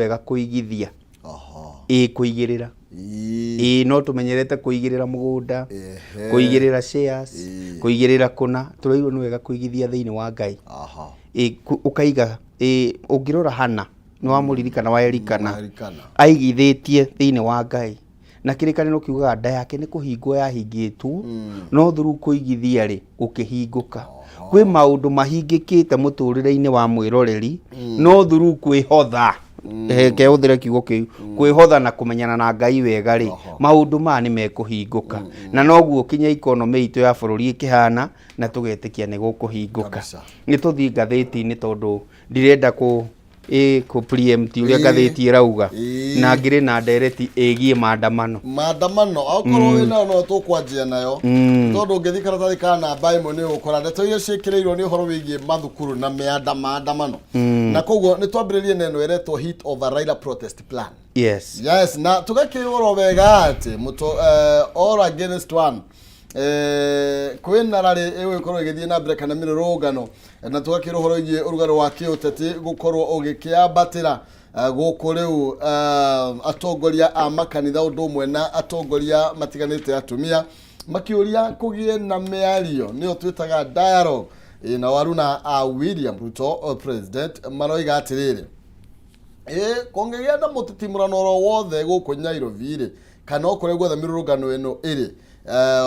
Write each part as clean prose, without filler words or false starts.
wega kuigithia kuigirira no tumenyerete kuigirira mugunda kuigirira shares kuigirira kuna turaigwo ni wega kuigithia thiini wa Ngai ukaiga ungirora hana ni wa muririkana wa Elikana aigithitie thiini wa Ngai na kirikaniro kiugaga nda yake ni kuhingwo yahingitwo no thuru kuigithia ri ukihinguka kwi maundu mahingikite muturire-ini wa mwiroreri no thuru kwihotha ke uthire kiugo kiu kwihotha na kumenyana na Ngai wega ri maundu ma ni mekuhinguka na noguo kinya economy itu ya bururi ikihana na tugetikia ni gukuhinguka ni tuthii ngathiti-ini tondu ndirenda ku preempt uria ngathiti irauga na ngire na ndereti egie maandamano akorwo wina no tukwanjia nayo tondu ngithi karatathi kana namba imwe ni ukora ndeto iria cikireirwo ni uhoro wigie mathukuru na maandamano na koguo ni twambiririe neno eretwo hit of a Raila protest plan. Yes na tugakirwo wega ati all against one kwina rari iwikorwo igithie na mbere kana mirurungano na tugakirwo horo igie urugaro wa kiuteti gukorwo ugikiambatira guku riu atongoria a makanitha undu umwe na atongoria matiganite atumia makiuria kugie na miario ni twitaga dialogue na waruna a William Ruto president maroiga atiriri kongegia na mutitimurano ro wothe guku Nairobi ri kana okore gwetha mirurungano eno iri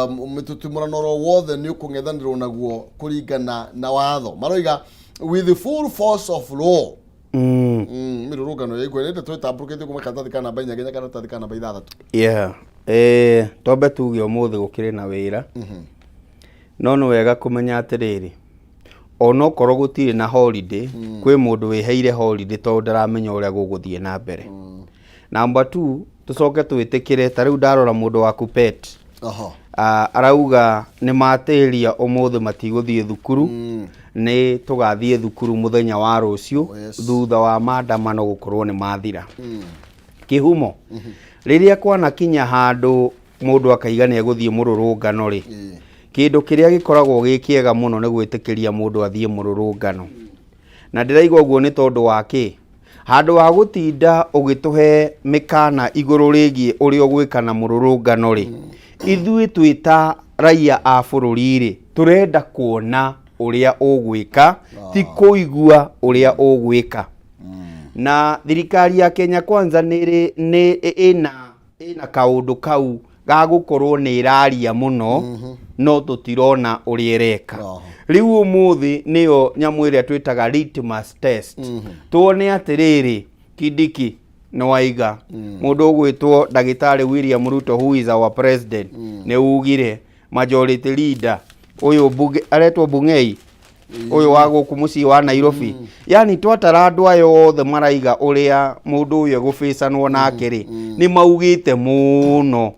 mutitimurano ro wothe ni ukung'ethanirwo naguo kuringana na watho maroiga with the full force of law mirurungano yego nende twitambukite kuma karatathi kana namba 4 nginya karatathi kana namba 6 tombe tuge umuthi gukire na wira no no wega kumenya atiriri ono korwo gutire na holiday kwi mundu wiheire holiday tondu ndaramenya uria guguthie na mbere number 2 tucoke twitikire tariu ndarora mundu wa Kupet arauga ni materia umuthi matiguthie thukuru ni tugathie thukuru muthenya wa rucio thutha wa maandamano gukorwo ni mathira kihumo riria kwana kinya handu mundu akaiga ni eguthie mururungano ri kindu kiria gikoragwo gikiega muno ni gwitikiria mundu athie mururungano na ndiraigwa guo ni tondu wake handu wa gutinda ugituhe mikana iguru rigie uri ogwikana mururungano ri ithui twita raia a bururi ri turenda kuona uria ugwika ti kuigua uria ugwika na thirikari ya Kenya Kwanza ni ina kaundu kau ga gukorwo ni iraria muno no tutirona uria ireka riu umuthi niyo nyamu iria twitaga litmus test tuone atiriri Kindiki no waiga mundu ugwitwo Dagitari William Ruto who is our president ne ugire majority leader uyu bunge aretwo Bungei uyu wa guku muci wa Nairobi yani twatara andu ayo othe maraiga uria mundu uyu guficanwo nake ri ni maugite muno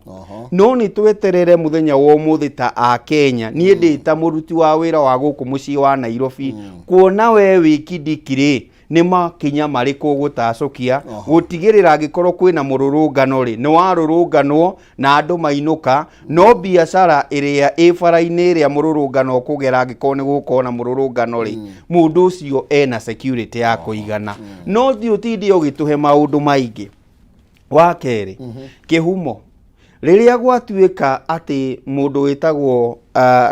no ni tweterere muthenya wa umuthi ta a Kenya nie ndita muruti wa wira wa guku muci wa Nairobi kuona we wi Kindiki ri ni makinya mariku gutacokia gutigirira angikorwo kwina mururungano ri ni warurunganwo na andu mainuka no biashara iria ifara-ini iria mururungano kugera angikorwo ni gukorwo na mururungano ri mundu ucio ena security ya kuigana no thi utindi ugituhe maundu maingi wa keri kihumo riria gwatuika ati mundu witagwo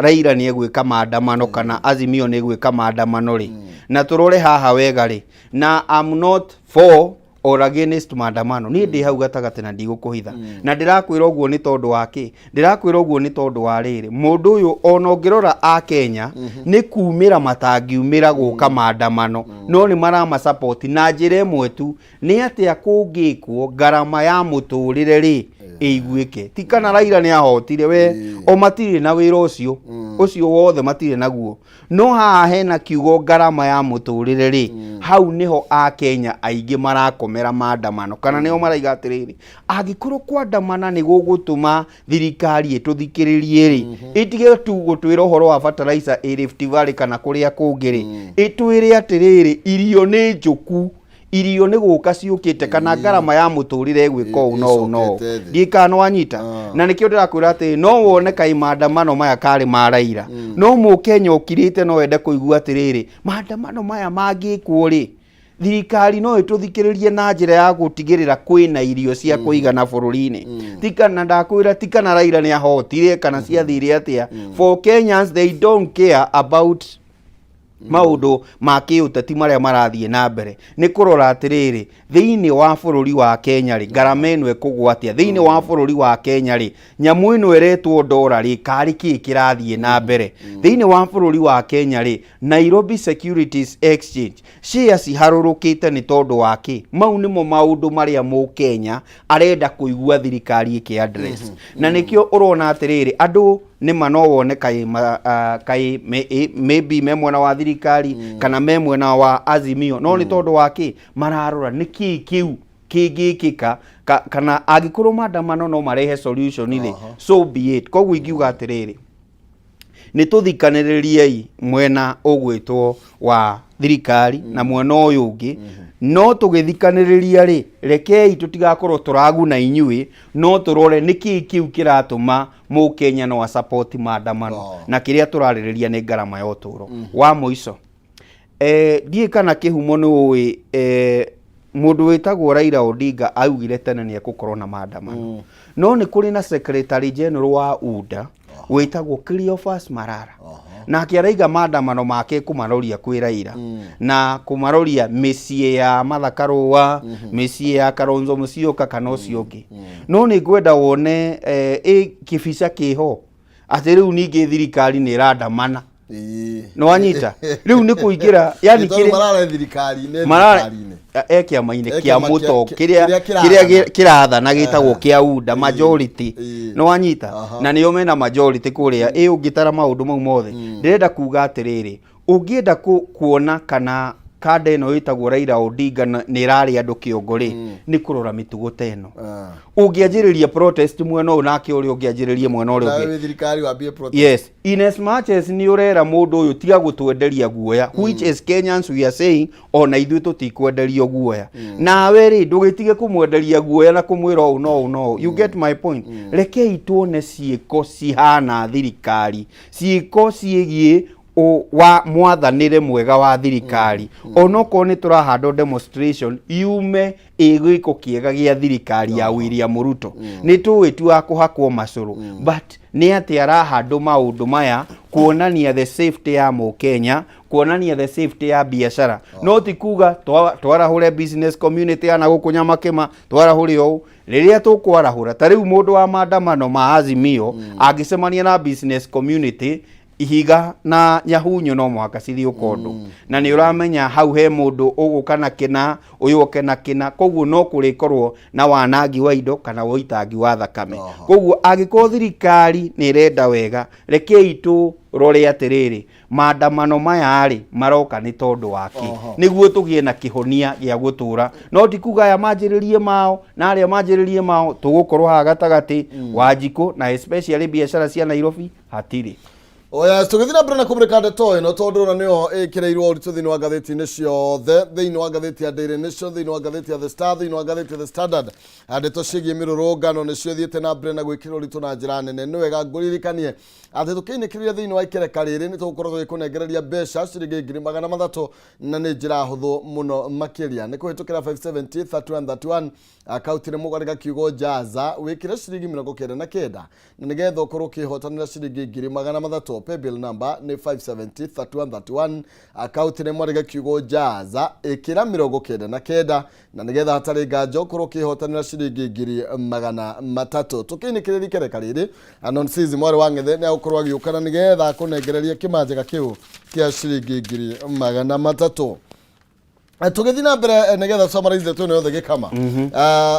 Raila ni egwika maandamano kana Azimio ni egwika maandamano ri na turore haha wega ri na I'm not for or against maandamano ni ndi hau gatagate na ndigukuhitha na ndirakwira uguo ni tondu wake ndirakwira uguo ni tondu wa riri mundu uyu ona ngirora a Kenya ni kumira matangiumira guka maandamano no ni marama support na njira imwe tu ni ati akungikwo garama ya muturire ri igwike ti kana Raila ni ahotire we o matire na wira ucio wothe matire naguo no haha hena kiugo garama ya muturire ri hau niho a Kenya aingi marakomera maandamano kana niho maraiga atiriri angikorwo kwandamana ni gugutuma thirikari ituthikiririe ri itige tu gutwira uhoro wa fertilizer Rift Valley kana kuria kungiri itwire atiriri irio ni njuku irio ni guka ciukite kana garama ya muturire gwika no gikano wanyita na nikio ndirakwira ati no wone kai maandamano maya kari ma Raila no mu Kenya ukirite no wende kuigua atiriri maandamano maya mangikwo ri thirikari no ituthikiririe na njira ya gutigirira kwina irio cia kuigana bururi-ini tikana ndakwira tikana Raila ni ahotire kana ciathire atia for Kenyans they don't care about maundu ma kiuteti maria marathie na mbere ni kurora atiriri thiini wa bururi wa Kenya ri ngarama eno ekugwatia thiini wa bururi wa Kenya ri nyamu eno eretwo dollar ri kari ki kirathie na mbere thiini wa bururi wa Kenya ri Nairobi Securities Exchange shares harurukite ni tondu waki mau nimo maundu maria mu Kenya arenda kuigua thirikari iki address na nikio urona atiriri andu ni manowone kai maybe memwe na wa thirikari kana memwe na wa Azimio no ni tondu waki mararora niki kiu kigikika kana agikuru maandamano no marehe solution ile so be it koguo ingiuga atiriri ni tuthikaniririe mwena ugwitwo wa thirikari na mwena uyu ungi no tugithikaniriria ri rekei tutigakorwo turaguna inyui no turore niki kiu kiratuma mu Kenya no support maandamano na kiria turaririria ni ngarama ya uturo wa muico die kana kihumo ni mundu witagwo Raila Odinga augire tene ni ekukorwo na maandamano no ni kuri na secretary general wa UDA witagwo Cleophas Malala na kiaraiga maandamano make kumaroria kwi Raila na kumaroria micie ya Martha Karua micie ya Kalonzo Musyoka kana ucio ungi no ni ngwenda wone kibica kiho ati riu ningi thirikari ni irandamana no anyita riu ni kuingira yani kire Malala thirikari ne kiama-ini kia muto kiria kirathana gitagwo kia UDA majority no anyita na niyo mena majority kuria ungitara maundu mau mothe ndirenda kuga atiriri ungienda kuona kana kanda ino itagwo Raila Odinga ni rari andu kiongori ni kurora mitugo teno ungianjiriria protest mwena uyu nake uri ungianjiririe mwena uri ungi thirikari wambie protest yes in as much as ni urera mundu uyu tiga gutwenderia guoya which is Kenyans we are saying ona ithu tutikwenderio guoya nawe ri ndugitige kumwenderia guoya na kumwira u no you get my point rekei tuone ciiko cihana thirikari ciiko ciegie wa mwathanire mwega wa thirikari onoko ni turahando demonstration yume igiko kiega gia thirikari ya William Ruto ni tuwitua kuhakwo macuru but ni ati arahando maundu maya kuonania the safety ya mu Kenya kuonania the safety ya biashara no tikuga twarahure business community ana gukunyama kema twarahure o riria tukwarahura tariu mundu wa maandamano ma Azimio agicemania na business community ihiga na nyahunyo no mwaka cithi ukondu na ni uramenya hau he mundu ugukana kina uyu okena kina koguo no kurikorwo na wanangi wa indo kana woitangi wa thakame koguo agiko thirikari ni renda wega rekei tu rore atiriri maandamano maya ari maroka ni tondu waki niguo tugie na kihonia gia gutura no tikuga ya majiririe mao na aria majiririe mao tugukorwo ha gatagati Wanjiku na especially biashara cia Nairobi hatiri oya tugithina brana kumrika ndeto ino tondu na niyo ikireirwo uritu thini wa gatheti ni ciothe thini wa gatheti ya Daily Nation thini wa gatheti ya The Star thini wa gatheti ya The Standard ndeto cigie mirurungano ni cio thiete na brana gwikira uritu na njira nene ni wega nguririkanie ati tukiinikiria thini wa ikereka riri ni tugukorwo tugikunengereria mbeca ciringi 300 na ni njira huthu muno makiria ni kuhitukira 570 3131 akaunti ni mugarika kiugo jaza wikire ciringi 99 na nigetha ukorwo ukihotanira ciringi 300 paybill number ni 570 3131 account ni mwarega kiugo jaza ikira 99 na nigetha hatari ngajo ukorwo ukihotanira ciringi 300 tukinikiriri kereka riri anonsizi mwari wang'ethe ni ukorwo agiukana nigetha kunengereria kimanjega kiu kia ciringi 300 tugethi na mbere nigetha summarize tu yothe gikama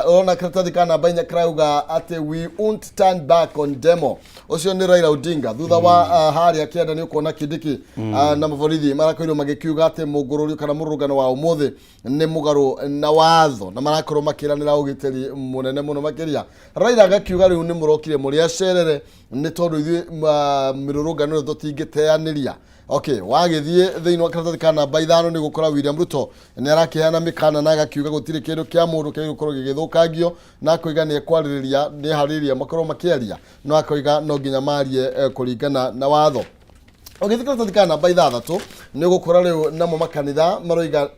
ona karatathi kana bainya krauga ati we won't turn back on demo ucio ni Raila Odinga thutha wa haria kienda ni ukona Kindiki na maborithi marakoirwo magikiuga ati mugururi kana murugano wa umuthi ni mugaru na watho na marakorwo makiranira ugiteri munene muno makiria Raila agakiuga riu ni murokire muri acerere ni tondu ithu mirurugano ro tutingiteaniria okay wagithie thiini wa karatathi kana baithano ni gukora William Ruto ni arakiana mikana na agakiuga gutire kindu kia mundu kia gukorwo gigithukagio na koiga ni kwaririria ni hariria makorwo makiaria no akoiga no nginya marie kuringana na watho Ogithikira tathika namba 6 ni gukora riu namo makanitha maroiga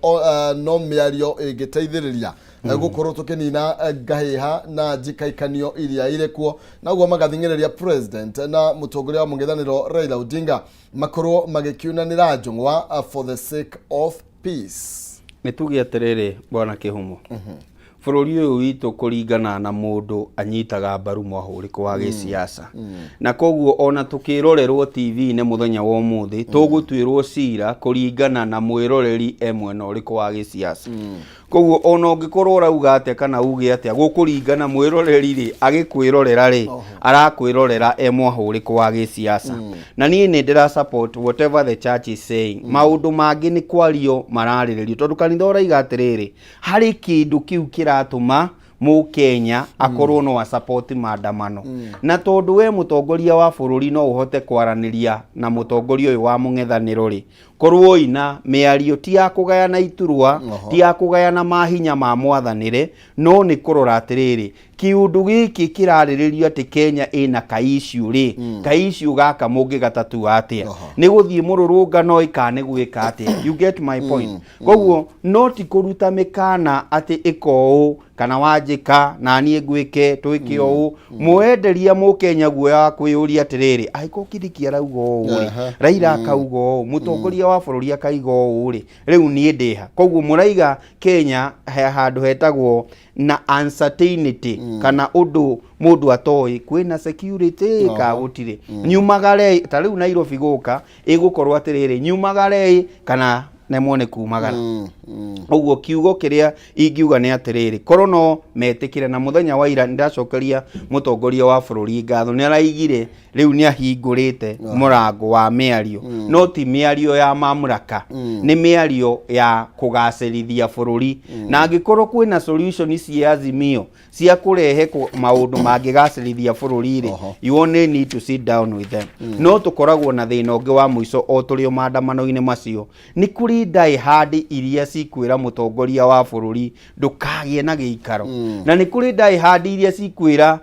no miario igiteithiriria gukorwo tukinina ngahiha na njikaikanio iria irekuo naguo magathingiriria president na mutongoria wa mung'ethaniro Raila Odinga makorwo magikiunanira njung'wa for the sake of peace. Nituge atiriri bwana Kihumo bururi uyu witu kuringana na mundu anyitaga mbaru mwahuriku wa gisiasa na koguo ona tukirorerwo TV ne muthenya wa umuthi tugutwirwo cira kuringana na mwiroreri emwe na uriku wa gisiasa koguo ona ungikorwo rauga ate kana uge ate gukuringana mwiroreri ri agikwirorera ri arakwirorera emwahuriku wa gisiasa na nie ni ndira support whatever the church is saying maundu mangi ni kwario marariririo tondu kanitha uraiga atiriri hari kindu kiu kiratuma mu Kenya akorwo no wa support maandamano na tondu we mutongoria wa bururi no uhote kwaraniria na mutongoria uyu wa mung'ethaniro ri korwo ina miario ti ya kugayana iturwa ti ya kugayana mahinya ma mwathanire no ni kurora atiriri kiundu giki kirariririo ati Kenya ina kaishu ri kaishu gaka mungi gatatu atia ni guthie mururungano ikane gwika atia you get my point koguo no ti kuruta mikana ati iko kana wajika na nie gwike twike o mwenderia mu Kenya guoya kwiyuria atiriri aiko kirikia raugo uri Raila akaugo mutongoria wa bururi akaigo uri riu nie ndiha koguo muraiga Kenya handu hetagwo na uncertainty kana undu mundu atoi kwina security ka gutire nyumagare ta riu Nairobi guka igukorwo atiriri nyumagare kana nemone kumagara uguo kiugo kiria ingiuga ni atiriri korono metikire na muthenya wa ira ndacokeria mutongoria wa bururi ngatho ni araigire riu ni ahingurite murango wa miario no ti miario ya mamuraka ni miario ya kugacirithia bururi na angikorwo kwina solution cia Azimio cia kurehe maundu mangigacirithia bururi ri you only need to sit down with them no tukoragwo na thina ungi wa muico o turio maandamano-ini macio ni kuri dai hard iria cikwira mutongoria wa bururi ndukagie na giikaro na ni kuri dai hard iria cikwira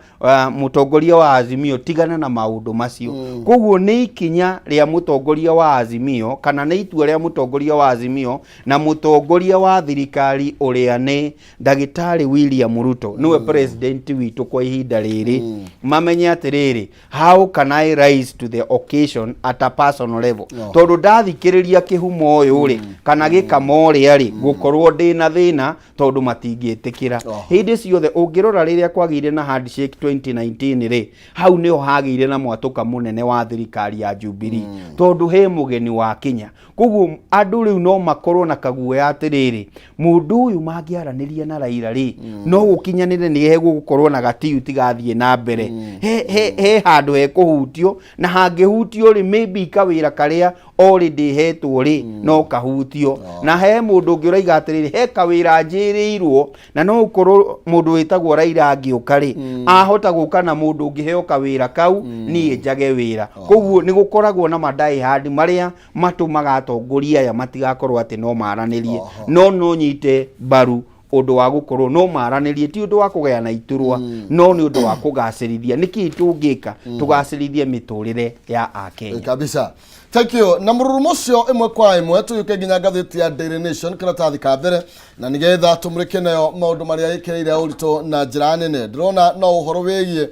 mutongoria wa Azimio tigana na maundu macio koguo ni ikinya ria mutongoria wa Azimio kana ni itua ria mutongoria wa Azimio na mutongoria wa thirikari uria ni Ndagitari William Ruto niwe president witu kwa ihinda riri mamenye atiriri how can I rise to the occasion at a personal level tondu ndathikiriria Kihumo uyu ri kana gikamori ari gukorwo ndina thina tondu matingietikira hindi ciothe ungirora riria kwagire na handshake 2019 ri hau niho hagire na mwatuka munene wa thirikari ya Jubilee tondu he mugeni wa Kenya koguo andu riu no makorwo na kaguoya atiriri mundu uyu mangiaraniria na Raila ri no gukinyanire ni he gukorwo na gatiu tigathie na mbere he handu he kuhutio na hangihutio ri maybe kawira karia already hetwo ri no kahutio na he mundu ngiraiga atiriri he kawira njirirwo na no ukorwo mundu witagwo Raila angiuka ri ahota guka na mundu ngiheo kawira kau nie njage wira koguo ni gukoragwo na madai hard maria matumaga atongoria aya matigakorwo ati no maranirie no nyite baru undu wa gukorwo no maranirie ti undu wa kugayana iturwa no ni undu wa kugacirithia niki tungika tugacirithie miturire ya Akenya kabisa. Thank you. Na mururumo cio imwe kwa imwe tuyuke nginya ngathiti ya Daily Nation kiratathi ka mbere na nigetha tumurike nayo maundu maria ikireire urito na njira nene ndirona no uhoro wigie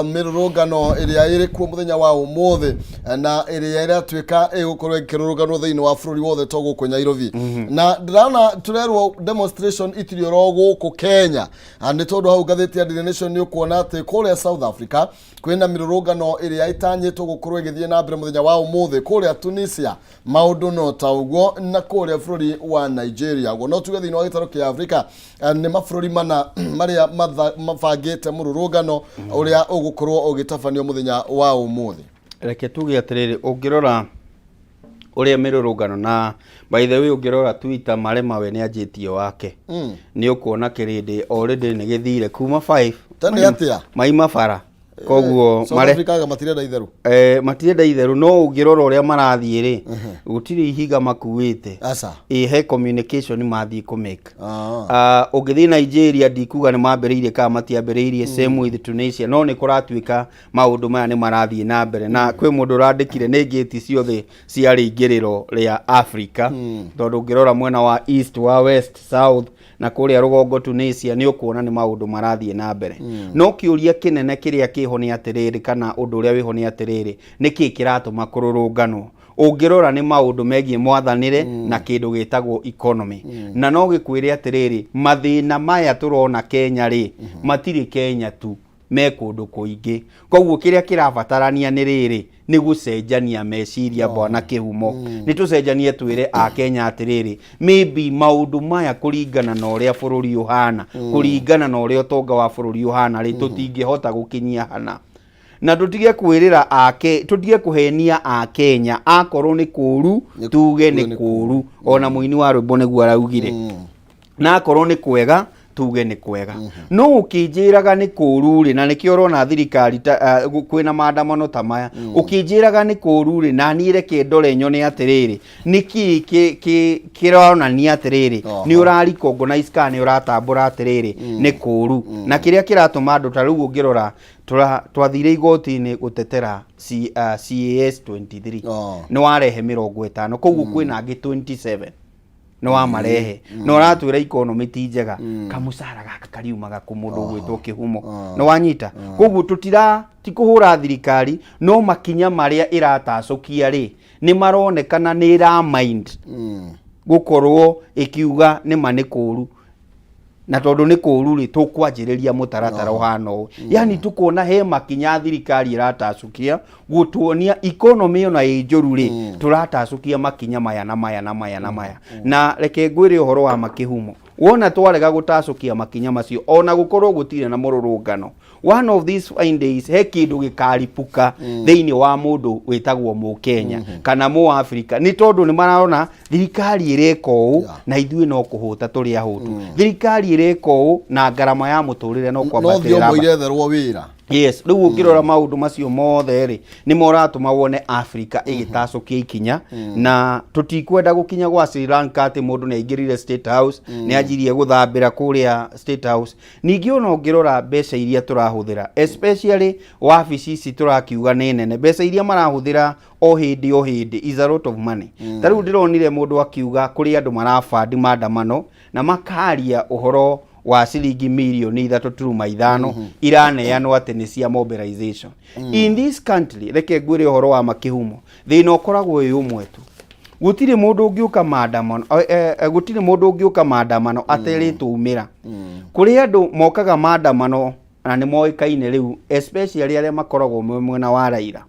mirurungano iria iri kuo muthenya wa umuthi na iria iratuika igukorwo ikirurungano thiini wa bururi wothe to guku Nairobi na ndirona turerwo demonstration itirio ro guku Kenya and tondu hau ngathiti ya Daily Nation ni ukuona ati kuria South Africa kwina mirurungano iria itanyitwo gukorwo igithie na mbere muthenya wa umuthi kuria Tunisia maundu no ta uguo na kuria bururi wa Nigeria go no tuge thiini wa gitaro kia Africa ni mabururi mana maria mabangite mururungano uria ugukorwo ugitafanio muthenya wa umuthi reke tuge atiriri ungirora uria mirurungano na by the way ungirora Twitter marema we ni anjitio wake ni ukuona kirindi already ni githire kuma 5 tani atia maima bara koguo South Africa ga matirenda itheru matirenda itheru no ungirora uria marathie ri gutiri ihiga makuite asa he communication mathie ku make ungithii Nigeria ndikuga ni mambiriirie ka matiambiriirie same with Tunisia no ni kuratuika maundu maya ni marathie na mbere na kwi mundu urandikire ni gate ciothe cia ringiriro ria Africa tondu ungirora mwena wa east wa west south na kuria rugongo Tunisia ni ukuona ni maundu marathie na mbere no kiuria kinene kiria kiho ni atiriri kana undu uria wiho ni atiriri niki kiratuma kururunganwo ungirora ni maundu megie mwathanire na kindu gitagwo economy na no gikwire atiriri mathina maya turona Kenya ri matiri Kenya tu me kundu kuingi koguo kiria kirabatarania ni riri ni gucenjania meciria bwana Kihumo ni tucenjanie twire a Kenya atiriri maybe maundu maya kuringana na uria bururi uhana kuringana na uria utonga wa bururi uhana ri tutingihota gukinyia hana na tutige kwirira ake tutige kuhenia a Kenya akorwo ni kuru tuge ni kuru ona muini wa rwimbo niguo araugire na akorwo ni kwega tuge ni kwega no ukinjiraga ni kururi na nikio rona thirikari kwina maandamano ta maya ukinjiraga ni kururi na nire kindore nyone atiriri niki kirona ni atiriri ni urari recognize kana uratambura atiriri ni kuru na kiria kiratuma andu ta riu ngirora twathire igoti-ini gutetera CAS 23 ni warehe 50 koguo kwina angi 27 no amarehe no ratwira economy ti njega kamusara gaka kariumaga ku mundu gwitwo Kihumo no wanyita koguo tutira tikuhura thirikari no makinya maria iratacukia ri ni maronekana ni ra mind gukorwo ikiuga ni manikuru na tondu ni kuru ri tukwanjiriria mutaratara uhana u yani tukuona he makinya thirikari iratacukia gutuonia economy ona injuru ri turatacukia makinya maya na maya na maya na maya na reke ngwire uhoro wa Makihumo wona twarega gutacukia makinya macio ona gukorwo gutire na mururungano one of these fine days he kindu gikaripuka thiini wa mundu witagwo mu Kenya kana mu Africa ni tondu ni mararona thirikari ireka u na ithuĩ no kuhuta turi ahutu thirikari ireka u na ngarama ya muturire no kwambatira no thio moiretherwo wira yes riu ukirora maundu macio mothe ri ni moratuma wone Africa igitacukia ikinya na tutikwenda gukinya gwa Sri Lanka ati mundu ni aingirire State House ni ajirie guthambira kuria State House ningi ona ngirora mbeca iria turahuthira especially wabici ici turakiuga ni nene mbeca iria marahuthira o hindi is a lot of money tariu ndironire mundu akiuga kuri andu marafandi maandamano na makaria uhoro wa ciringi milioni 3.5 iraneanwo ati ni cia mobilization in this country reke ngwire uhoro wa Makihumo thina ukoragwo uyu umwe tu gutire mundu ungiuka maandamano ateritũmĩra kuri andu mokaga maandamano na ni moikaine riu especially aria makoragwo mwena wa Raila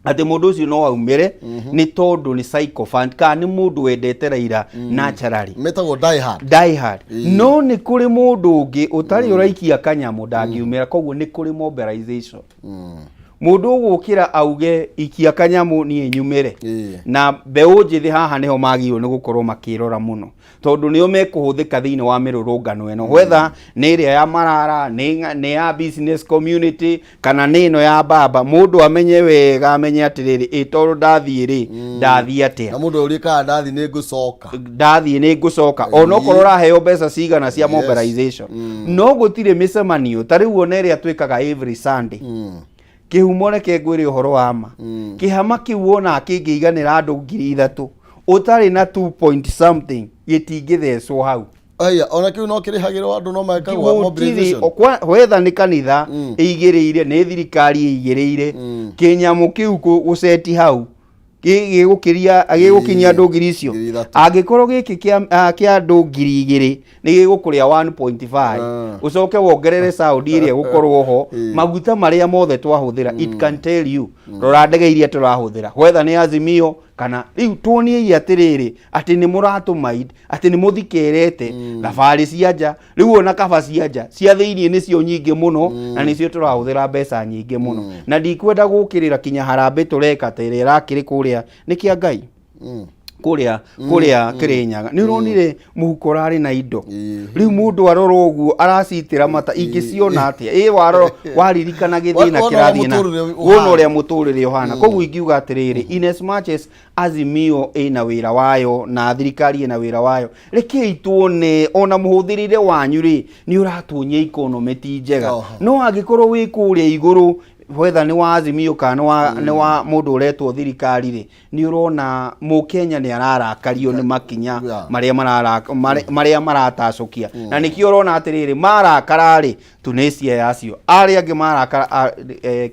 ati mundu ucio no aumire ni tondu ni psychophant ka ni mundu wendete Raila naturally metagwo die hard no ni kuri mundu ungi utari uraikia kanyamu ndangiumira koguo ni kuri mobilization mundu ugukira auge ikia kanyamu ni nyumire na mbeu njithi haha niho magirwo ni gukorwo makirora muno tondu nio mekuhuthika thiini wa mirurungano eno whether ni iria ya Marara ni ya business community kana ni ino ya baba mundu amenye wega amenye atiriri itoru ndathie ri ndathie atia na mundu urika ndathie ni ngucoka ono korora heo mbeca cigana cia mobilization no gutire micemanio tariu ona iria twikaga every Sunday Kihumo reke ngwire uhoro wa ma kihama kiwona akingiiganira andu 3,000 utari na 2 point something gitingithecwo hau aya ona kiu no kirihagirwo andu no maikagwa mobilization whether ni kanitha igiriire ni thirikari igiriire kinyamu kiu guseti hau gigukinya andu 2,000 angikorwo giki kia andu 2,000 ni gigukuria 1.5 ucoke wongerere Saudi iria gukorwo ho maguta maria mothe twahuthira it can tell you rora ndege iria turahuthira whether ni Azimio kana riu tuonie atiriri ati ni muratumaid ati ni muthikerete thabari cia nja riu ona kaba cia nja cia thiini ni cio nyingi muno na nicio turahuthira mbeca nyingi muno na ndikwenda gukirira kinya harambe tureka tere rakiri kuria ni kia Ngai kuria Kirinyaga ni uronire muhuko rari na indo riu mundu aroro uguo aracitira mata ingiciona atia waro waririkana githina kirathie na wona uria muturire uhana koguo ingiuga atiriri in as much as Azimio ina wira wayo na thirikari ina wira wayo rekei tuone ona muhuthirire wanyu ri ni uratunyia economy ti njega no agikorwo wi kuria iguru whether ni wa Azimio kana ni wa mundu uretwo thirikari ri ni urona Mukenya ni ararakario ni makinya maria maratacukia na nikio urona atiriri marakara ri Tunisia yacio ari angi marakara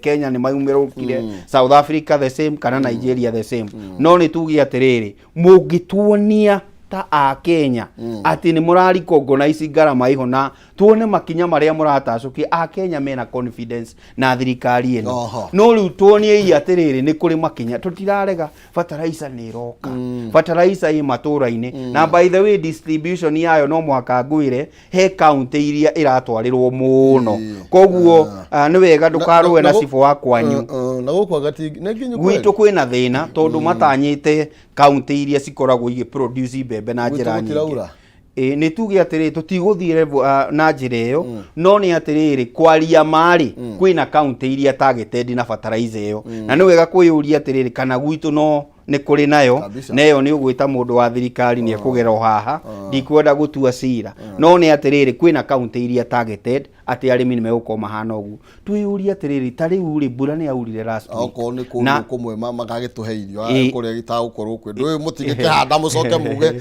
Kenya ni mayumirukire South Africa the same kana Nigeria the same no ni tugi atiriri mungituonia ta a Kenya ati ni murari kongonize ngarama ihona tuone makinya maria muratacukia a Kenya mena confidence na thirikari eno no riu tuonie i atiriri ni kuri makinya tutirarega fertilizer ni roka fertilizer i matura-ini na by the way distribution yayo no mwaka ngwire he county iria iratwarirwo muno koguo ni wega ndukarwe na cifo wa kwanyu na gukwa gati neginyu gwitu kwina thina tondu matanyite county iria cikoragwo igi produce bebe na njira nyingi ni tuge atiriri tutiguthire na njira iyo no ni atiriri kwaria mari kwina county iria targeted na fertilizer iyo na ni wega kuyuria atiriri kana gwitu no ni kuri nayo neyo ni ugwita mundu wa thirikari ni ekugera haha ndikwenda gutua cira no ni atiriri kwina county iria targeted ati arimi ni meguko mahana ugu tuyuria atiriri tari uri mbura ni aurire last week na kumwe magagituhe irio kuria gitagukorwo kwe ndu mutigike handa mucoke muge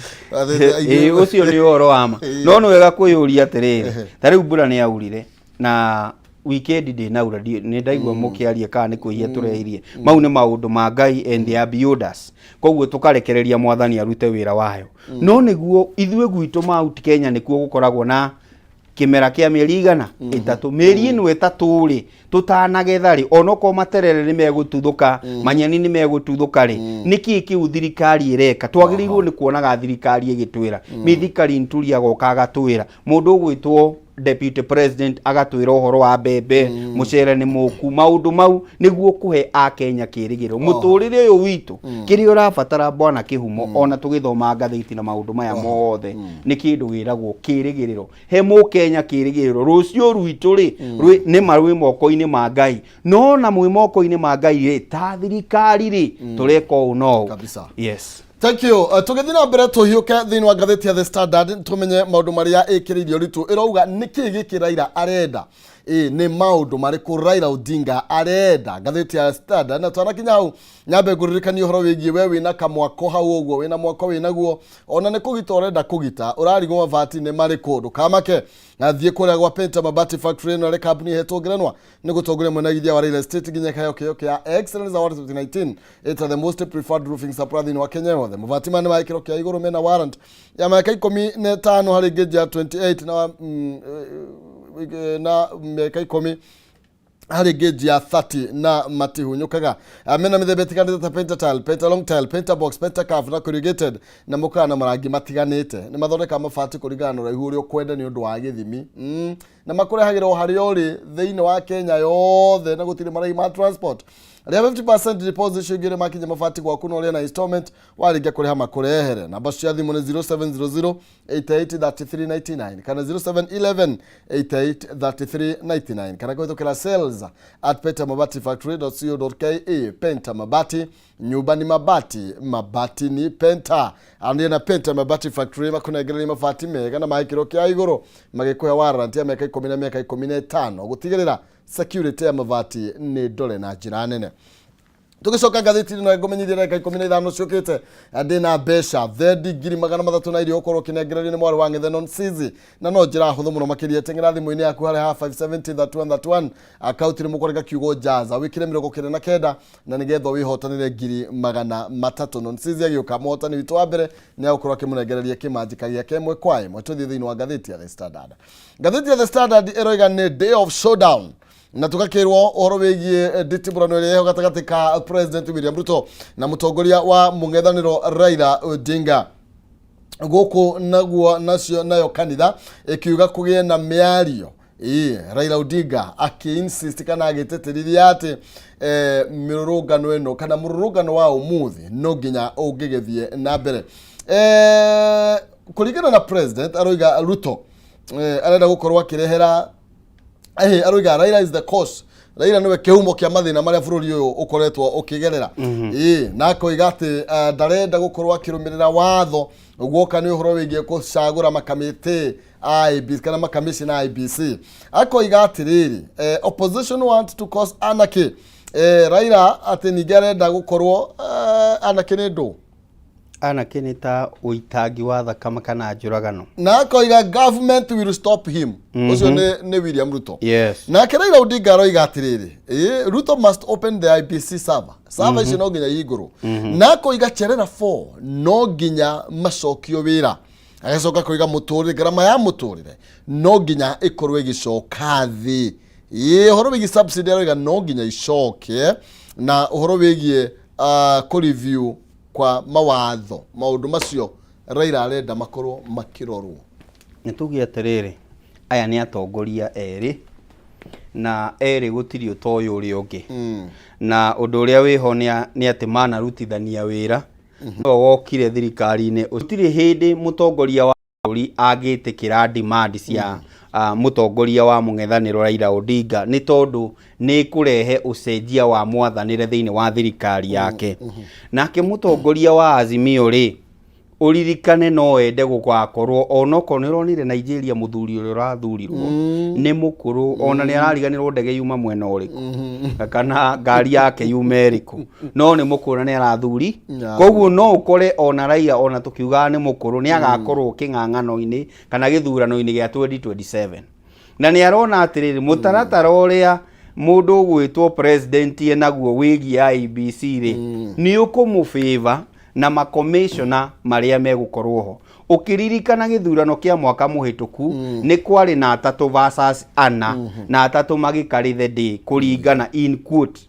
ucio ni oro ama no ni wega kuyuria atiriri tari mbura ni aurire na weekend ndi naura ni ndaigwa mukiaria kana ni kuhia tureirie mau ni maundu ma Ngai and the builders koguo tukarekereria mwathani arute wira wayo no niguo ithwe gwitu Mount Kenya nikuo gukoragwo na kimera kia mieri igana itatu mieri ino itatu ri tutanagetha ri onoko materere ni megututhuka manyani ni megututhuka ri niki kiu thirikari ireka twagirirwo ni kuonaga thirikari igitwira mithikari nturia goka gatwira mundu gwitwo deputy president agatwira uhoro wa bebe mucere ni muku maundu mau niguo kuhe a Kenya kirigiro muturire uyu witu kiri urabatara bwana kihumo ona tugithoma ngathiti na maundu maya mothe ni kindu giragwo kirigiriro he mu Kenya kirigiriro rucio rwitu ri ni marwi moko-ini ma Ngai no na mwi moko-ini ma Ngai ri ta thirikari ri tureka uno kabisa yes. Thank you. Tugethina mbere tuhiuke thini wa ngatheti ya The Standard tumenye maundu maria ikiririo ritu irauga niki gikiraira arenda ni maundu mariku Raila Odinga arenda ngatheti ya Standard na twanakinya hau nyambe nguririkani uhoro wigie we wina kamwako hau uguo wina mwako wina guo ona ni kugita urenda kugita urarigwo mabati ni mariku ndukamake nathie kuria gwa Penta Mabati Factory no re company hetongeranwa ni gutongoria mwenagithia wa Real Estate ginya kayo ya Excellence Award 2019 it's the most preferred roofing supplier in Kenya yothe mabati mane maikiro kia iguru mena warrant ya miaka 15 hari geji ya 28 na miaka 10 hari geji ya 30 na matihunyukaga mena mithebeti kandi ta Penta Tile, Penta Long Tile, Penta Box, Penta Curve na corrugated na mukana marangi matiganite ni mathondeka mabati kurigana raihu uri ukwenda ni undu wa githimi na makurehagirwo hari ori thiini wa Kenya yothe na gutire marai ma transport ria 50% deposit shugire makinye mabati kwa kuno ria na installment warigia kureha makurehere namba cia thimu ni 0700 883399 kana 0711 883399 kana kwithukira sales at pentamabati-factory.co.ke. Penta Mabati, nyumba ni mabati, mabati ni Penta. Andie na Penta Mabati Factory makunegerera mabati mega na mahikiro kia iguru magikuya warranty ya miaka 10 na miaka 15 gutigirira security ya mabati ni dole na njira nene. Tugicoka ngatheti no ngumenyithia reka 15 ciukite ndina besha the degree magana mathatu na irio ukorwo kinengererio ni mwari wa ng'ethe non sizi na no njira huthu muno makiria tengera thimu-ini yaku hari ha 570 account ni mukorega kiugo jaza wikire 29 na nigetho wihotanire ngiri magana matatu non sizi agiuka muhotani witu wa mbere ni agukorwo kimunengereria kimanjikagia kemwe kwa imwe tuthie thiini wa ngatheti ya The Standard. Ngatheti ya The Standard eroiga ni day of showdown na tukakirwo uhoro wigie nditiburano ire gatagati ka President William Ruto na mutongoria wa mung'ethaniro Raila Odinga guku naguo nacio nayo kanitha ikiuga kugie na miario Raila Odinga insist kana agiteterithia ati mirurungano eno kana mururungano wa umuthi no nginya ungigethie na mbere kuringana na president aroiga Ruto arenda gukorwo akirehera aroiga Raila is the cause, Raila niwe kihumo kia mathina maria bururi uyu ukoretwo ukigerera na akoiga ati ndarenda gukorwo akirumirira watho gwoka ni uhoro wigie kucagura makamiti IBC kana makamishina na IBC. Akoiga atiriri opposition want to cause anarchy. Raila ati nigerenda gukorwo anarchy ni ndu anarchy ni ta uitangi wa thakama kana njuragano. Na akoiga government will stop him. Ucio ni William Ruto. Yes. Na Raila Odinga aroiga atiriri Ruto must open the IBC server. Server icio no nginya iguru. Na akoiga cherera 4 no nginya macokio wira. Agacoka koiga muturire garama ya muturire no nginya ikorwe gicoka thi uhoro wigi subsidy aroiga no nginya icoke na uhoro wigie ku review kwa mawatho maundu macio Raila arenda makorwo makirorwo. Nitugi atiriri aya ni atongoria eri na eri gutiri utoyo uri ungi na undu uria wiho ni ati mana rutithania wira no wokire thirikari-ini utiri hindi mutongoria wa bũrũri agitikira demand cia mutongoria wa mung'ethaniro Raila Odinga ni tondu ni kurehe ucenjia wa mwathanire thiini wa thirikari yake nake mutongoria wa Azimio ri uririkane no ende gugakorwo onoko nironire Nigeria muthuri uri urathurirwo ni mukuru ona ni arariganirwo ndege yuma mwena uriku kana ngari yake yuma eriku no ni mukuru ni arathuri koguo no ukore ona Raila ona tukiuga ni mukuru ni agakorwo king'ang'ano-ini kana githurano-ini gia 2027 na ni arona atiriri mutaratara uria mundu gwitwo president enaguo wigi IBC ri ni ukumufavor na makomishona maria megukorwo ho ukiririkana githurano kia mwaka muhituku ni kwari na 3 versus 4 na 3 magikarithe ndi kuringana in quote.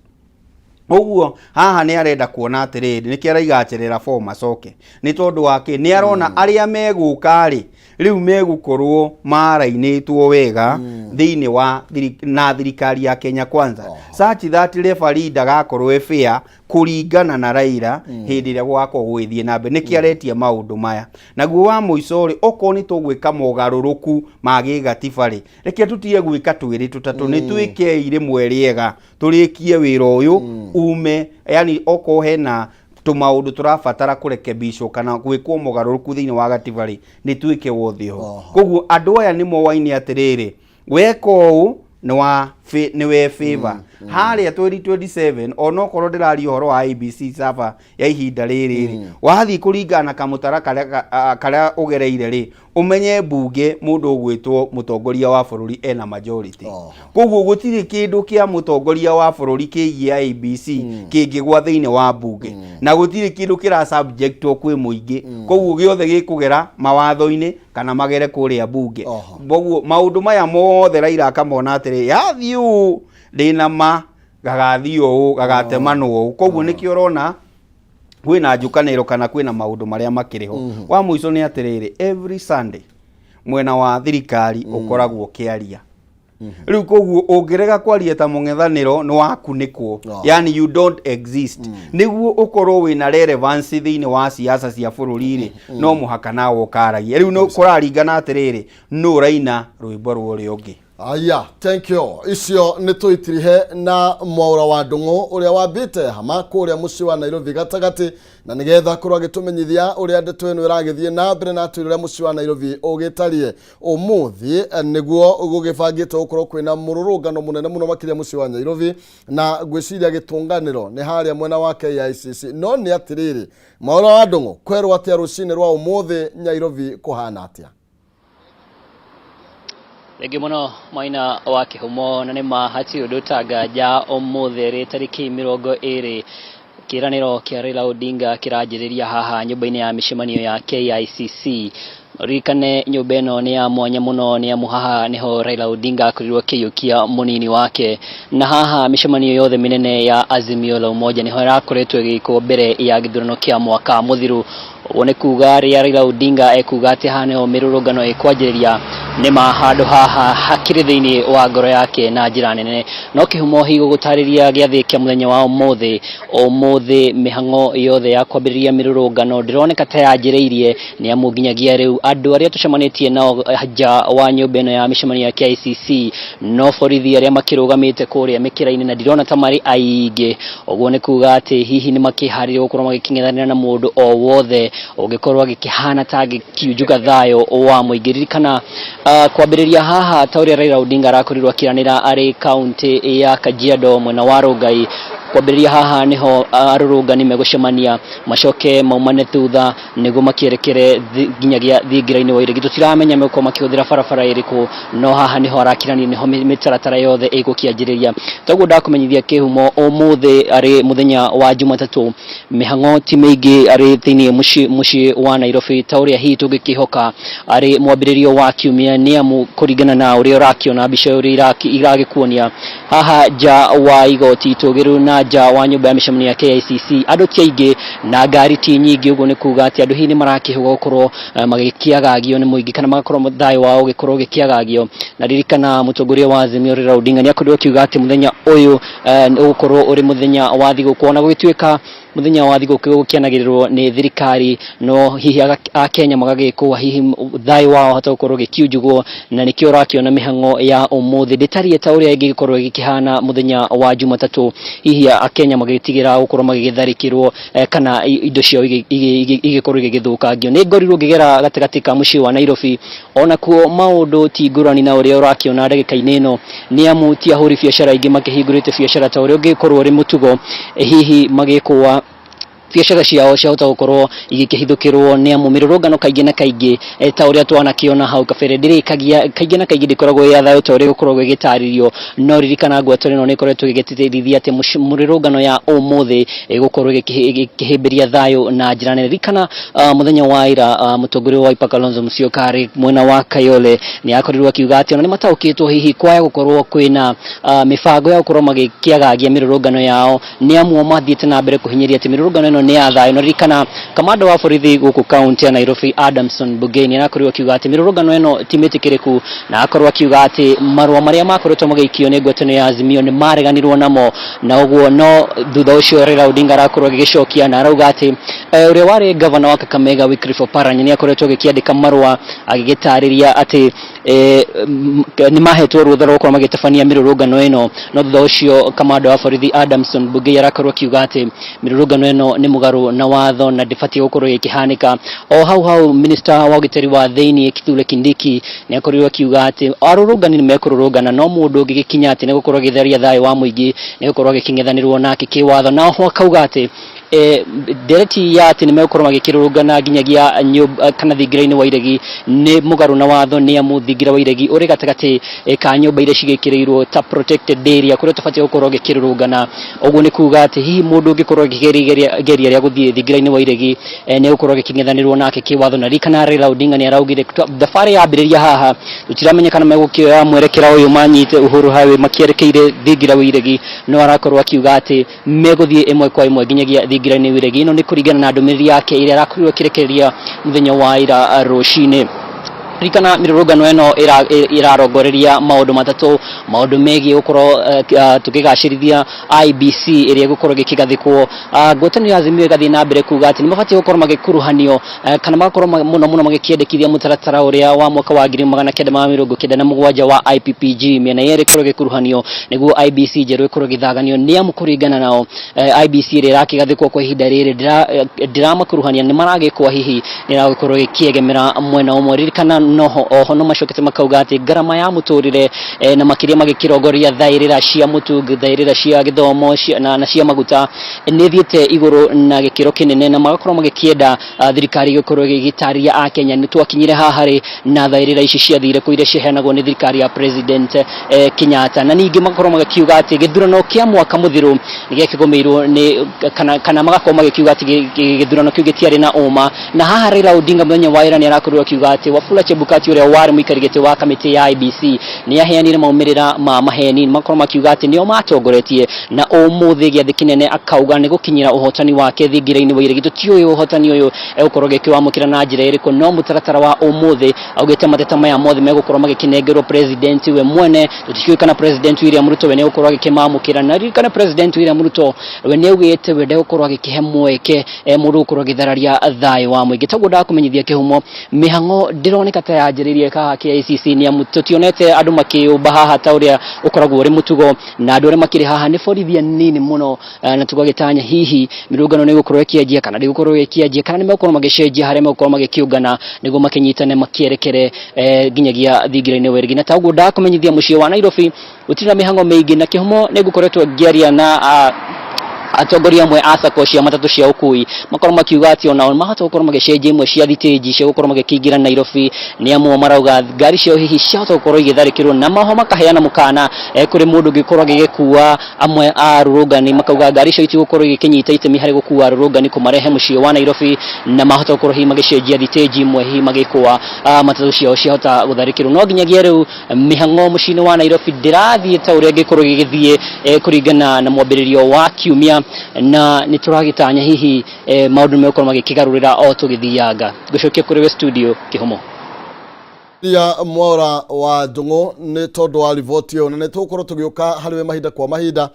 Uguo haha ni arenda kuona atiriri ni kiaraiga acherera 4 macoke ni tondu wake ni arona aria meguka ri riu megukorwo marainitwo wega thiini wa na thirikari ya Kenya Kwanza such that referee ndagakorwo fair kuringana na Raila hindi ria gwako gwithie na mbe nikiaretia maundu maya naguo wa muico ri oko ni tugwika mogaruruku magi gatiba ri reke tutie gwika twiri tutatu ni twike ire mweriega turikie wira uyu ume yani oko hena tumaundu turabatara kurekebishwo kana gwikwo mogaruruku thiini wa gatiba ri ni twike wothe ho koguo andu aya ni mowaini atiriri weko ni we favor haria 2027 onokorwo ndirari horo wa IBC server ya ihinda riri wathi kuringana kamutara karia ugereire ri umenye bunge mundu ugwitwo mutongoria wa bururi ena majority koguo gutiri kindu kia mutongoria wa bururi kigia IBC kingigwa thiini wa bunge na gutiri kindu kira subject kwi muingi koguo giothe gikugera mawatho-ini kana magere kuria bunge koguo maundu maya mothe Raila akamona atiri yathiu ndina ma gagathio gagatemanwo koguo nikio rona kwina njukaniro kana kwina maundu maria makiriho wa muico ni atiriri every Sunday mwena wa thirikari ukoragwo kiaria riu koguo ungirega kwaria ta mung'ethaniro ni wakunikwo yani you don't exist niguo ukorwo wina relevance thiini wa siasa cia bururi no muhaka nawo ukaragia riu no kuraringana atiriri no raina rwimbo rwori ungi. Aya, thank you. Icio nĩ twitirihe na Mwaura wa Ndung'u uria wambite hama kuria muci wa Nairobi gatagati na nigetha kurwa gitumenyithia uria ndeto ino iragithie na mbere na atwirira muci wa Nairobi ugitarie umuthi niguo gugibangite ukorwo kwina mururungano munene muno makiria muci wa Nairobi na gwiciria gitunganiro ni haria mwena wa KICC no ni atiriri Mwaura wa Ndung'u kwerwo atia rucini rwa umuthi Nairobi kuhana atia. Rege muno Maina wa Kihumo na nima hati udutagaja omuthe tariki 20 kiraniro kia Raila Odinga kirajiriria haha nyumba-ini ya mishimanio ya KICC rikane nyũmba ĩno nĩ ya mwanya mũno nĩ amu haha nĩho Raila Odinga akorirwo akĩiyũkia mũnini wake, na haha mĩcemanio yothe mĩnene ya Azimio la Umoja nĩho ĩrakoretwo ĩgĩkwo mbere ya gĩthurano kĩa mwaka mũthiru. One kuga Raila Odinga ekuga atĩ haha nĩho mĩrũrũngano ĩkwanjĩrĩria nĩma handũ haha hakĩrĩ thĩinĩ wa ngoro yake na njĩra nene, no kĩhumo higo gũtarĩria gĩathĩ kĩa mũthenya wa ũmũthĩ mĩhang'o yothe ya kwambĩrĩria mĩrũrũngano ndĩroneka ta yanjĩrĩirie, nĩ amu nginyagia rĩu andũ arĩa tũcemanĩtie nao nja wa nyũmba ĩno ya mĩcemanio ya KICC no borithi arĩa makĩrũgamĩte kũrĩa mĩkĩra-inĩ na ndirona ta marĩ aingĩ, ũguo nĩ kuga atĩ hihi nĩ makĩharĩrĩirie gũkorwo magĩkĩng'ethanĩra na mũndũ o wothe ũngĩkorwo agĩkĩhana ta gĩkiunjuga thayũ wa mũingĩ. Ririkana kwambĩrĩria haha ta ũrĩa Raila Odinga arakorirwo akĩranĩra arĩ kaunti ya Kajiado mwena wa Rongai, kwambĩrĩria haha nĩho arũrũngani megũcemania macoke maumane thutha nĩguo makĩerekere nginyagia thingira-inĩ wa Iregi. Tũtiramenya megũkorwo makĩhũthĩra barabara ĩrĩkũ, no haha nĩho arakĩrania, nĩho mĩtaratara yothe ĩgũkĩanjĩrĩria. Toguo ndakũmenyithia kĩhumo ũmũthĩ arĩ mũthenya wa Jumatatũ, mĩhang'o ti mĩingĩ arĩ thĩinĩ mũciĩ wa Nairobi ta ũrĩa hihi tũngĩkĩhoka arĩ mwambĩrĩrio wa kiumia, nĩ amu kũringana na ũrĩa ũrakĩona mbica ũrĩa iragĩkuonia haha nja wa igoti itũgĩru na nja wa nyũmba ya mĩcemanio ya KICC andũ ti aingĩ na ngari ti nyingĩ, ũguo nĩ kuga atĩ andũ hihi nĩ marakĩhũga gũkorwo magĩkĩagagio nĩ mũingĩ kana magakorwo thayũ wao ũgĩkorwo ũgĩkĩagagio. Na ririkana mũtongoria wa Azimio Raila Odinga nĩ akorirwo akiuga atĩ mũthenya ũyũ ũgũkorwo ũrĩ mũthenya wa thigũkũ, ona gũgĩtuĩka mũthenya wa thigũkũ gũkĩanagĩrĩrwo nĩ thirikari, no hihi Akenya magagĩkũa hihi thayũ wao hota gũkorwo gĩkiunjugwo, na nĩkĩo ũrakĩona mĩhang'o ya ũmũthĩ ndĩtariĩ ta ũrĩa ĩngĩkorwo ĩgĩkĩhana mũthenya wa Jumatatũ, hihi Akenya magĩtigĩra gũkorwo magĩgĩtharĩkĩrwo kana indo ciao igĩkorwo igĩgĩthũkangio. Nĩ ngorirwo ngĩgera gatagatĩ ka mũciĩ wa Nairobi, ona kuo maũndũ ti ngũrani na ũrĩa ũrakĩona ndagĩka-inĩ ĩno, nĩ amu ti ahũri biacara aingĩ makĩhingũrĩte biacara ta ũrĩa ũngĩkorwo ũrĩ mũtugo, hihi magĩkũa biacara ciao ciahota gũkorwo igĩkĩhithũkĩrwo, nĩ amu mĩrũrũngano kaingĩ na kaingĩ ta ũrĩa twanakĩona hau kabere ndĩrĩkagia kaingĩ na kaingĩ ndĩkoragwo ya thayũ ta ũrĩa gũkoragwo ĩgĩtarĩrio, no ririkana ngwatanĩro ĩno nĩ ĩkoretwo ĩgĩtĩtĩrithia atĩ mĩrũrũngano ya ũmũthĩ ĩgũkorwo ĩgĩkĩhĩmbĩria thayũ na njĩra nene. Ririkana mũthenya wa ira mũtongoria wa Wiper Kalonzo Musyoka mwena wa Kayole nĩ akorirwo akiuga atĩ ona nĩ mataũkĩtwo hihi kwaya gũkorwo kwĩna mĩbango ya gũkorwo magĩkĩagagia mĩrũrũngano yao, nĩ amu mathiĩte na mbere kũhinyĩria atĩ mĩrũrũngano ĩno nĩ ya thayũ. Na ririkana kamanda wa borithi gũkũ kaunti ya Nairobi Adamson Bugeni arakorirwo akiuga atĩ mĩrũrũngano ĩno ti mĩtĩkĩrĩku, na akorwo akiuga atĩ marũa marĩa makoretwo magĩikio nĩ ngwatanĩro ya Azimio nĩ mareganirwo namo, na ũguo no thutha ũcio Raila Odinga arakorwo agĩgĩcokia na arauga atĩ ũrĩa warĩ gavana wa Kakamega Wycliffe Oparanya nĩ akoretwo agĩkĩandĩka marũa agĩgĩtarĩria atĩ nĩ mahetwo rũtha rwa gũkorwo magĩtabania mĩrũrũngano ĩno, no thutha ũcio kamanda wa borithi Adamson Bugei arakorwo akiuga atĩ mĩrũrũngano ĩno nĩ mũgarũ na watho na ndĩbatiĩ gũkorwo ĩkĩhanĩka. O hau minista wa ũgitĩri wa thĩinĩ Kithure Kindiki nĩ akorirwo akiuga atĩ arũrũngani nĩ mekũrũrũngana, no mũndũ ũngĩgĩkinya atĩ nĩ gũkorwo agĩtheria thayũ wa mũingĩ nĩ gũkorwo agĩkĩng'ethanĩrwo nake kĩwatho. Na oho akauga atĩ ndereti ya atĩ nĩ megũkorwo magĩkĩrũrũngana nginyagia kana thingira-inĩ wa Iregi nĩ mũgarũ na watho, nĩ amu thingira wa Iregi ũrĩ gatagatĩ ka nyũmba iria cigĩkĩrĩirwo ta protected area kũrĩa tũbatiĩ gũkorwo gĩkĩrũrũngana. Ũguo nĩ kuga atĩ hihi mũndũ ũngĩkorwo akĩgeria rĩa gũthiĩ thingira-inĩ wa Iregi nĩ gũkorwo agĩkĩng'ethanĩrwo nake kĩwatho. Na ririkana Raila Odinga nĩ araugire thabarĩ yambĩrĩria haha tũtiramenya kana megũkĩoya mwerekera ũyũ manyite Uhuru Highway makĩerekeire thingira wa Iregi, no arakorwo akiuga atĩ megũthiĩ ĩmwe kwa ĩmwe nginyagia thingira-inĩ wa Iregi. Ĩno nĩ kũringana na ndũmĩrĩri yake ĩrĩa arakorirwo akĩrekereria mũthenya wa ira rũcinĩ. Ririkana mĩrũrũngano ĩno ĩrarongoreria maũndũ matatũ, maũndũ megiĩ gũkorwo tũkĩgacĩrithia IBC ĩrĩa gũkorwo gĩkĩgathĩkwo. Ngwatanĩro ya Azimio ĩgathiĩ na mbere kuga atĩ nĩ mabatiĩ gũkorwo magĩkuruhanio kana magakorwo mũno magĩkĩendekithia mũtaratara ũrĩa wa mwaka wa 1997 wa IPPG mĩena yerĩ ĩkorwo ĩgĩkuruhanio nĩguo IBC njerũ ĩkorwo ĩgĩthaganio, nĩ amu kũringana nao IBC ĩrĩa ĩrakĩgathĩkwo kwa ihinda rĩrĩ ndĩramakuruhania, nĩ maragĩkwo hihi nĩ ĩragĩkorwo ĩkĩegemera mwena ũmwe. Ririkana oho no macokete makauga ati garama ya muturire na makiria magikirogoria thairira cia mutungi thairira cia githomo na cia maguta ni thiete iguru na gikiro kinene na magakorwo magikienda thirikari gukorwo igitaria a Kenya ni twakinyire haha ri na thairira ici ciathire ku iria ciheanagwo ni thirikari ya President Kenyatta na ningi magakorwo magikiuga ati githurano kia mwaka muthiru nigikigomeirwo ni kana magakorwo magikiuga ati githurano kiu gitiari na uma na haha Raila Odinga muthenya wa ira ni arakorwo akiuga ati Wafula Chebukati uria wari muikarigite wa kamiti ya IBC ni aheanire maumirira ma maheni makorwo makiuga ati nio matongoretie na umuthi giathi kinene akauga ni gukinyira uhotani wake thingiraini wa irigito tiyo uhotani uyu egukorwo gikiwamukira na njira iriko no mutaratara wa umuthi augite mateta maya mothe megukorwo magikinengerwo president we mwene tutikiukana president William Ruto we ne gukorwo agikimamukira na rikana president William Ruto we ne ugite we de gukorwo agikihe mweke muru gukorwo githararia thayo wa muingi taguo ndakumenyithia kihumo mihango ndironeka ta yanjiririe ka KICC ni amutionete andu makiumba haha ta uria ukoragwo uri mutugo na andu uri makiri haha ni borithia nini muno na tugagitanya hihi mirungano ni gukorwo ikianjia kana ndi gukorwo ikianjia kana ni megukorwo magicenjia haria megukorwo magikiungana niguo makinyitane makierekere nginyagia thingiraini werigi na taguo ndakumenyithia muciĩ wa Nairobi utirina mihango mingi na kihumo ni gukoretwo ngiaria na atongoria amwe athako cia matatu cia ukui makorwo makiuga ati ona mahota gukorwo magicenjia imwe cia thitĩnji cia gukorwo magikingira Nairobi ni amwe marauga ngari cio hihi ciahota gukorwo igitharikirwo na maho makaheana mukana kuri mundu gikorwo gigikua amwe a rurungani makauga ngari cio itigukorwo igikinyita itemi hari gukua rurungani kumarehe muciĩ wa Nairobi na mahota gukorwo hihi magicenjia thitĩnji imwe hihi magikua matatu ciao ciahota gutharikirwo no nginyagia riu mihango muciĩ wa Nairobi ndirathie ta uria gikorwo gigithie kuringana na mwambĩrĩrio wa kiumia na nituragitanya hihi maundu megukorwo magikigarurira o tugithianga gucokia kuri we studio kihumo ya Mwaura wa Ndung'u ni tondu wa riboti yo na nitukorwo tugiuka hariwe mahinda kwa mahinda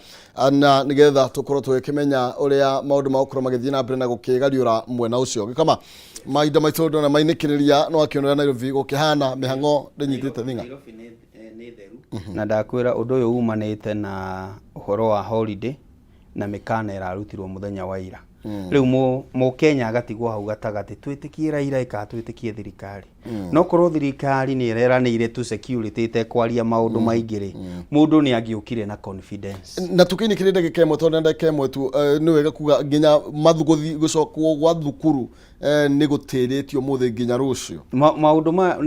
na nigetha tukorwo tugikimenya uria maundu magukorwo magithii na mbere na gukigariura mwena ucio gikama mahinda maitu na mainikiriria no akionera Nairobi gukihana mihango ndinyitite thinga na ndakwira undu uyu umanite na uhoro wa holiday na mikana irarutirwo muthenya wa ira riu mu Kenya agatigwo hau gatagati twitikie Raila ikatwitikie thirikari no korwo thirikari ni ireranire tu security te kwaria maundu maingire mundu ni agiukire na confidence na tukinikire ndagika imwe tondu ndagika imwe tu ni wega kuga nginya mathuguthi gucokwo gwa thukuru ni gutiritio muthe nginya rucio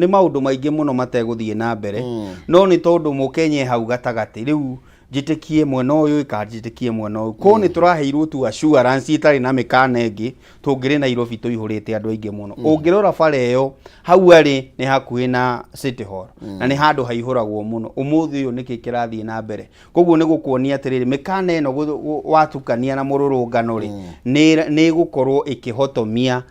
maundu maingi muno mateguthie na mbere no ni tondu mu Kenya hau gatagati riu jitikie mwena uyu ikajitikie mwena uyu ko ni turaheirwo tu assurance itari na mikana ingi tungire Nairobi tuihurite andu aingi muno ungirora bare yo hau ari ni hakuhi na City Hall na ni handu haihuragwo muno umuthi uyu niki kirathie na mbere koguo ni gukuonia atiriri mikana eno watukania na mururungano ri ni gukorwo ikihotomia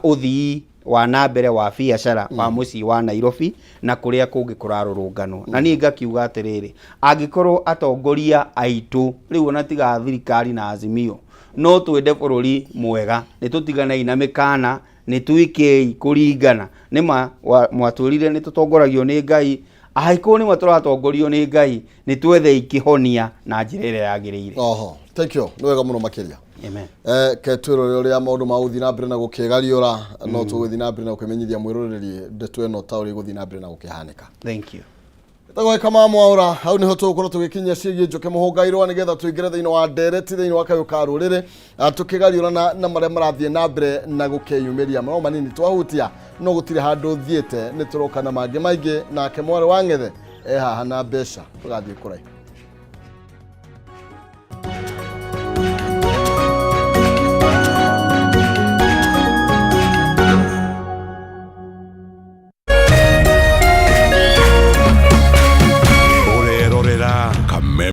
uthii wa nambere wa biacara wa muciĩ wa Nairobi na kuria kungi kurarurungano na ni ngakiuga atiriri angikorwo atongoria aitu riu ona tiga thirikari na Azimio no twende bururi mwega ni tutiganai na mikana ni tuikei kuringana nima mwatwirire ni tutongoragio ni Ngai aiko ni maturatongorio ni Ngai ni twethe ikihonia na njira ĩrĩa yagĩrĩire. Oho, thank you no wega muno makiria. Amen. Ke twiro ria maundu ma uthi na mbere na gukigariura no tuguthi na mbere na kumenyithia mwiroreri ndeto eno tauri guthi na mbere na gukihanika. Thank you. Tagwe kama Mwaura hau ni hoto gukorwo tugikinyia ciĩgie njoke muhungairwo nigetha tuingire thiini wa ndereti thiini wa kayuka rurire tukigariura na maria marathie na mbere na gukeyumiria no manini twahutia no gutire handu thiete ni turoka na mangi maingi nake Mwari wa Ng'ethe haha na mbeca tugathie kurai.